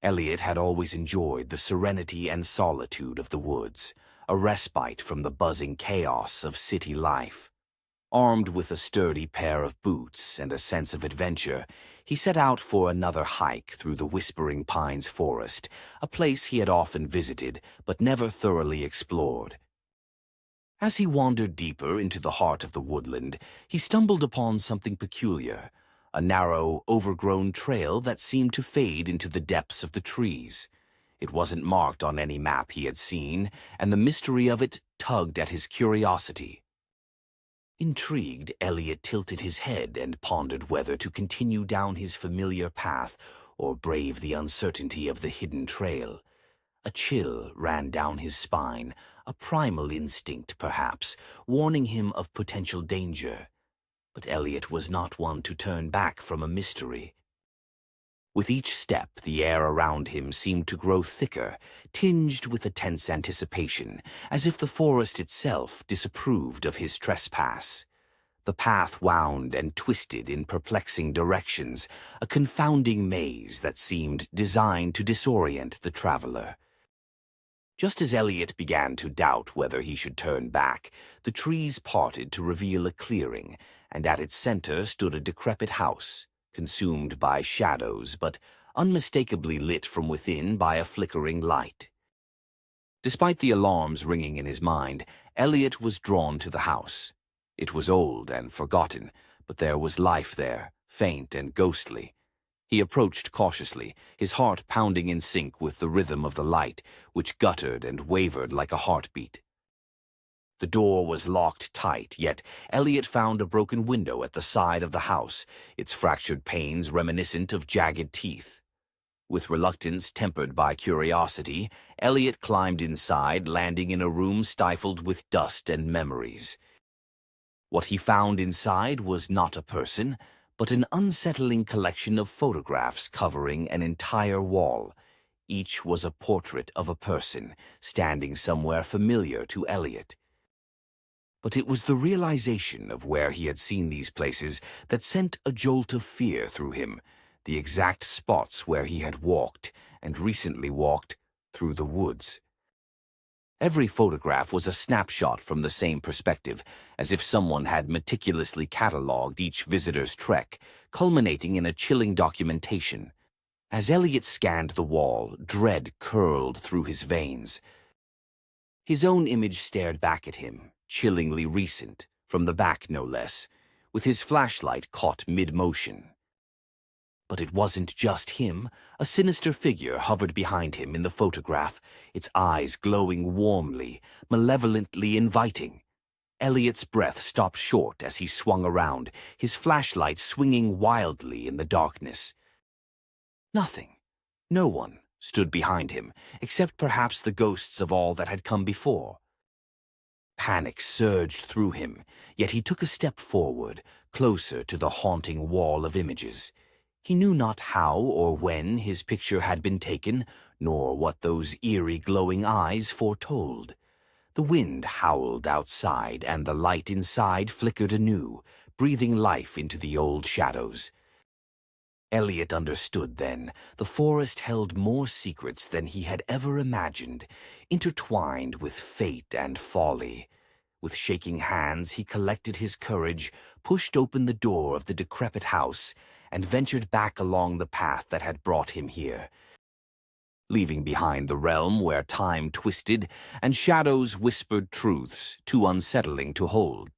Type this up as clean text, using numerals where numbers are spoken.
Eliot had always enjoyed the serenity and solitude of the woods, a respite from the buzzing chaos of city life. Armed with a sturdy pair of boots and a sense of adventure, he set out for another hike through the Whispering Pines forest, a place he had often visited but never thoroughly explored. As he wandered deeper into the heart of the woodland, he stumbled upon something peculiar, a narrow, overgrown trail that seemed to fade into the depths of the trees. It wasn't marked on any map he had seen, and the mystery of it tugged at his curiosity. Intrigued, Eliot tilted his head and pondered whether to continue down his familiar path or brave the uncertainty of the hidden trail. A chill ran down his spine, a primal instinct, perhaps, warning him of potential danger. But Eliot was not one to turn back from a mystery. With each step, the air around him seemed to grow thicker, tinged with a tense anticipation, as if the forest itself disapproved of his trespass. The path wound and twisted in perplexing directions, a confounding maze that seemed designed to disorient the traveler. Just as Eliot began to doubt whether he should turn back, the trees parted to reveal a clearing, and at its center stood a decrepit house, consumed by shadows, but unmistakably lit from within by a flickering light. Despite the alarms ringing in his mind, Eliot was drawn to the house. It was old and forgotten, but there was life there, faint and ghostly. He approached cautiously, his heart pounding in sync with the rhythm of the light, which guttered and wavered like a heartbeat. The door was locked tight, yet Eliot found a broken window at the side of the house, its fractured panes reminiscent of jagged teeth. With reluctance tempered by curiosity, Eliot climbed inside, landing in a room stifled with dust and memories. What he found inside was not a person, but an unsettling collection of photographs covering an entire wall. Each was a portrait of a person, standing somewhere familiar to Eliot. But it was the realization of where he had seen these places that sent a jolt of fear through him, the exact spots where he had walked, and recently walked, through the woods. Every photograph was a snapshot from the same perspective, as if someone had meticulously catalogued each visitor's trek, culminating in a chilling documentation. As Eliot scanned the wall, dread curled through his veins. His own image stared back at him, chillingly recent, from the back no less, with his flashlight caught mid-motion. But it wasn't just him. A sinister figure hovered behind him in the photograph, its eyes glowing warmly, malevolently inviting. Eliot's breath stopped short as he swung around, his flashlight swinging wildly in the darkness. Nothing, no one, stood behind him, except perhaps the ghosts of all that had come before. Panic surged through him, yet he took a step forward, closer to the haunting wall of images. He knew not how or when his picture had been taken, nor what those eerie glowing eyes foretold. The wind howled outside, and the light inside flickered anew, breathing life into the old shadows. Eliot understood then. The forest held more secrets than he had ever imagined, intertwined with fate and folly. With shaking hands, he collected his courage, pushed open the door of the decrepit house, and ventured back along the path that had brought him here, leaving behind the realm where time twisted and shadows whispered truths too unsettling to hold.